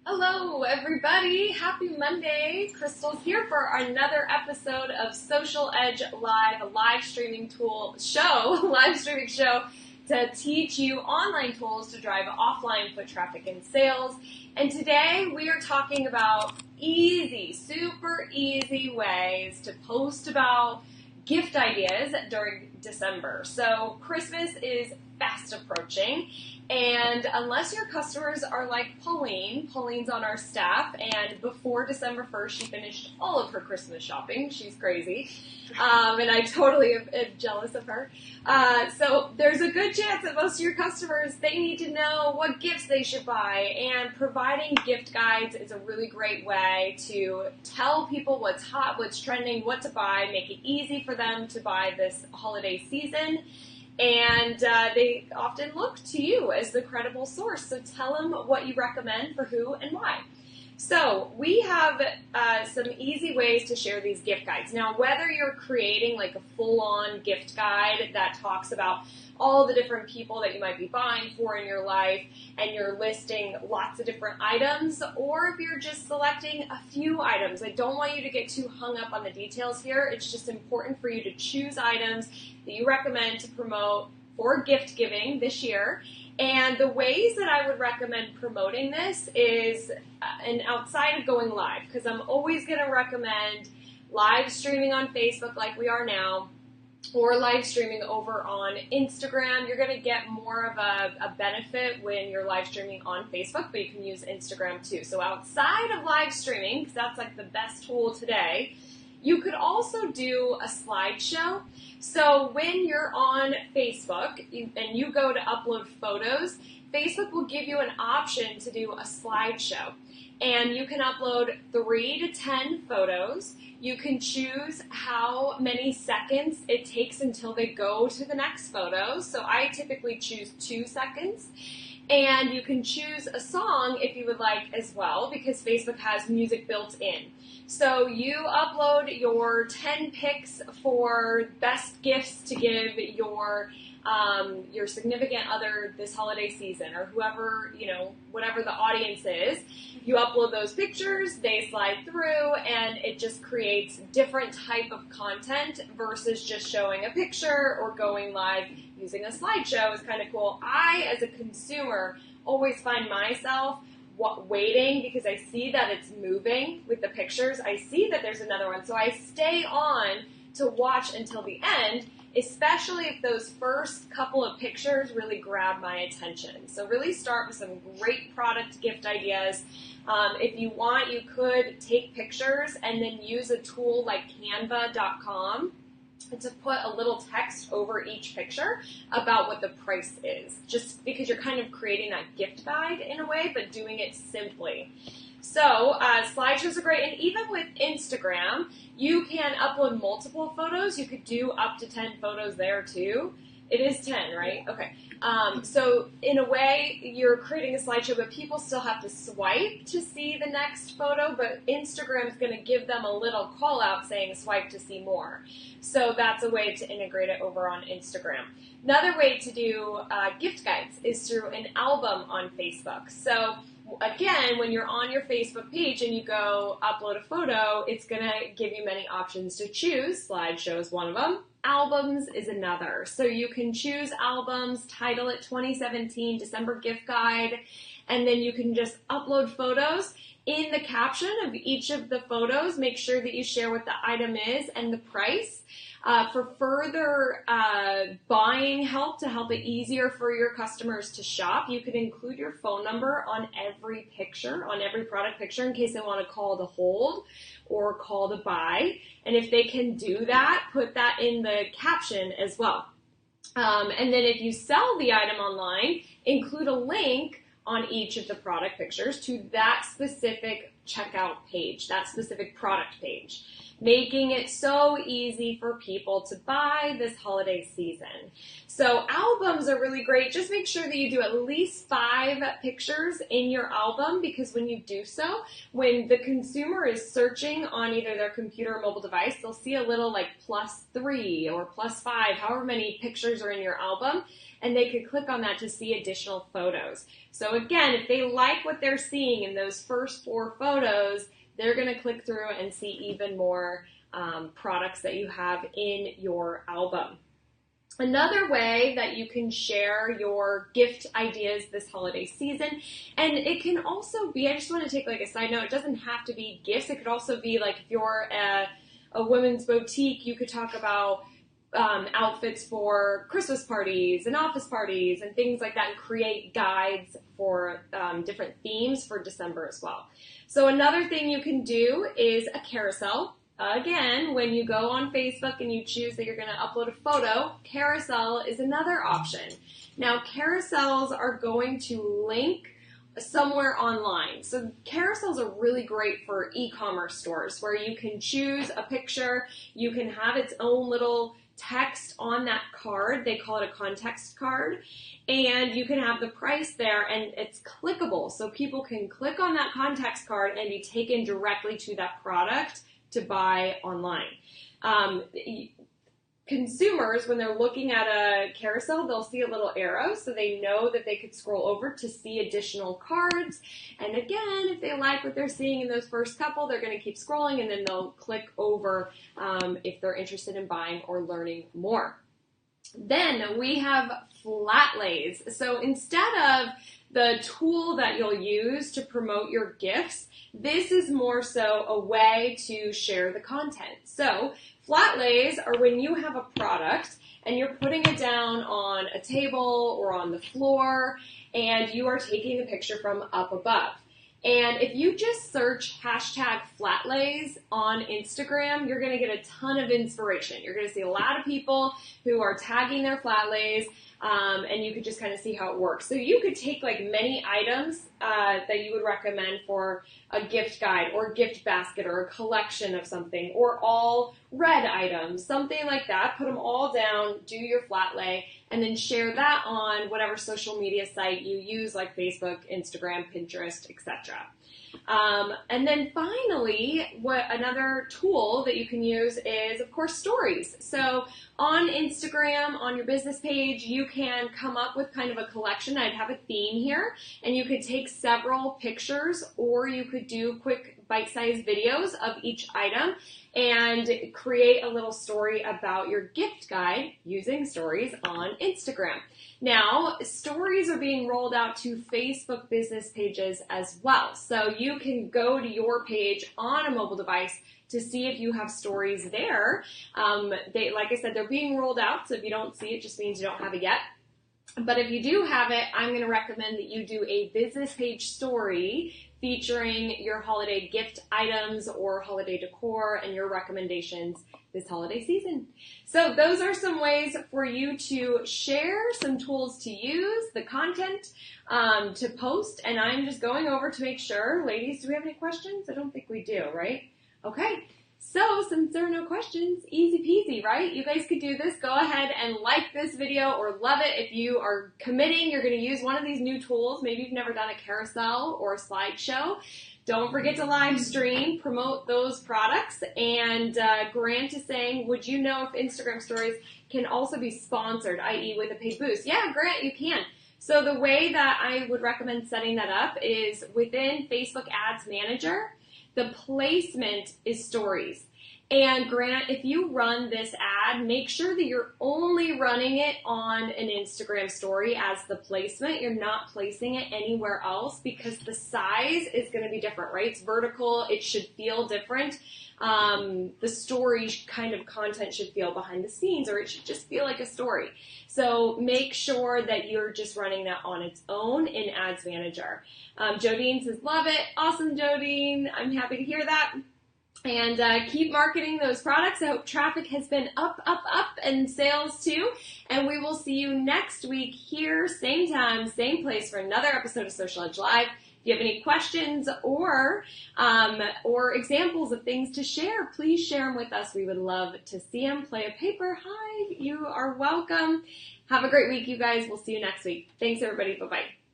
Hello, everybody. Happy Monday. Crystal's here for another episode of Social Edge Live, a live streaming show to teach you online tools to drive offline foot traffic and sales. And today we are talking about super easy ways to post about gift ideas during December. So Christmas is fast approaching. And unless your customers are like Pauline's on our staff, and before December 1st, she finished all of her Christmas shopping. She's crazy. And I totally am jealous of her. So there's a good chance that most of your customers, they need to know what gifts they should buy. And providing gift guides is a really great way to tell people what's hot, what's trending, what to buy, make it easy for them to buy this holiday season. And they often look to you as the credible source. So tell them what you recommend for who and why. So we have some easy ways to share these gift guides. Now, whether you're creating like a full-on gift guide that talks about all the different people that you might be buying for in your life, and you're listing lots of different items, or if you're just selecting a few items. I don't want you to get too hung up on the details here. It's just important for you to choose items that you recommend to promote for gift giving this year. And the ways that I would recommend promoting this is, and outside of going live, because I'm always going to recommend live streaming on Facebook like we are now, or live streaming over on Instagram. You're going to get more of a benefit when you're live streaming on Facebook, but you can use Instagram too. So outside of live streaming, because that's like the best tool today, you could also do a slideshow. So when you're on Facebook and you go to upload photos, Facebook will give you an option to do a slideshow. And you can upload 3 to 10 photos. You can choose how many seconds it takes until they go to the next photo. So I typically choose 2 seconds. And you can choose a song if you would like as well, because Facebook has music built in. So you upload your 10 picks for best gifts to give your significant other this holiday season, or whoever, whatever the audience is. You upload those pictures, they slide through, and it just creates different type of content versus just showing a picture or going live using a slideshow is kind of cool. I, as a consumer, always find myself waiting because I see that it's moving with the pictures. I see that there's another one, so I stay on to watch until the end, especially if those first couple of pictures really grab my attention. So really start with some great product gift ideas. If you want, you could take pictures and then use a tool like canva.com to put a little text over each picture about what the price is, just because you're kind of creating that gift guide in a way, but doing it simply. So slideshows are great, and even with Instagram, you can upload multiple photos. You could do up to 10 photos there too. It is 10, right? Okay. So in a way, you're creating a slideshow, but people still have to swipe to see the next photo, but Instagram's going to give them a little call out saying swipe to see more. So that's a way to integrate it over on Instagram. Another way to do gift guides is through an album on Facebook. So again, when you're on your Facebook page and you go upload a photo, it's going to give you many options to choose. Slideshow is one of them. Albums is another. So you can choose albums, title it 2017 December gift guide, and then you can just upload photos. In the caption of each of the photos, make sure that you share what the item is and the price. For further buying help, to help it easier for your customers to shop, you could include your phone number on every picture, on every product picture, in case they want to call to hold or call to buy. And if they can do that, put that in the caption as well. And then if you sell the item online, include a link on each of the product pictures to that specific checkout page, that specific product page, making it so easy for people to buy this holiday season. So albums are really great. Just make sure that you do at least 5 pictures in your album, because when you do so, when the consumer is searching on either their computer or mobile device, they'll see a little like +3 or +5, however many pictures are in your album, and they could click on that to see additional photos. So again, if they like what they're seeing in those first 4 photos, they're going to click through and see even more products that you have in your album. Another way that you can share your gift ideas this holiday season, and it can also be, I just want to take like a side note, it doesn't have to be gifts. It could also be like if you're a women's boutique, you could talk about outfits for Christmas parties and office parties and things like that, and create guides for different themes for December as well. So another thing you can do is a carousel. Again, when you go on Facebook and you choose that you're going to upload a photo, carousel is another option. Now, carousels are going to link somewhere online. So carousels are really great for e-commerce stores where you can choose a picture, you can have its own little text on that card. They call it a context card, and you can have the price there, and it's clickable, so people can click on that context card and be taken directly to that product to buy online. Consumers, when they're looking at a carousel, they'll see a little arrow, so they know that they could scroll over to see additional cards. And again, if they like what they're seeing in those first couple, they're going to keep scrolling, and then they'll click over if they're interested in buying or learning more. Then we have Flatlays. So instead of the tool that you'll use to promote your gifts, this is more so a way to share the content. So Flatlays are when you have a product and you're putting it down on a table or on the floor, and you are taking a picture from up above. And if you just search #Flatlays on Instagram, you're going to get a ton of inspiration. You're going to see a lot of people who are tagging their Flatlays, and you could just kind of see how it works. So you could take like many items that you would recommend for a gift guide or gift basket or a collection of something, or all red items, something like that. Put them all down, do your Flatlay, and then share that on whatever social media site you use, like Facebook, Instagram, Pinterest, etc. And then finally, another tool that you can use is, of course, stories. So on Instagram, on your business page, you can come up with kind of a collection. I'd have a theme here, and you could take several pictures, or you could do quick bite-sized videos of each item and create a little story about your gift guide using stories on Instagram. Now, stories are being rolled out to Facebook business pages as well. So you can go to your page on a mobile device to see if you have stories there. Like I said, they're being rolled out, so if you don't see it, just means you don't have it yet. But if you do have it, I'm going to recommend that you do a business page story featuring your holiday gift items or holiday decor and your recommendations this holiday season. So those are some ways for you to share, some tools to use, the content to post, and I'm just going over to make sure. Ladies, do we have any questions? I don't think we do, right? Okay. So, since there are no questions, easy peasy, right? You guys could do this. Go ahead and like this video or love it. If you are committing, you're going to use one of these new tools. Maybe you've never done a carousel or a slideshow. Don't forget to live stream, promote those products. And Grant is saying, would you know if Instagram stories can also be sponsored, i.e. with a paid boost? Yeah, Grant, you can. So the way that I would recommend setting that up is within Facebook Ads Manager. The placement is stories. And Grant, if you run this ad, make sure that you're only running it on an Instagram story as the placement. You're not placing it anywhere else because the size is going to be different, right? It's vertical. It should feel different. The story kind of content should feel behind the scenes, or it should just feel like a story. So make sure that you're just running that on its own in Ads Manager. Jodine says, love it. Awesome, Jodine. I'm happy to hear that. And keep marketing those products. I hope traffic has been up, and sales too. And we will see you next week here, same time, same place for another episode of Social Edge Live. If you have any questions or examples of things to share, please share them with us. We would love to see them. Play a paper. Hi, you are welcome. Have a great week, you guys. We'll see you next week. Thanks, everybody. Bye-bye.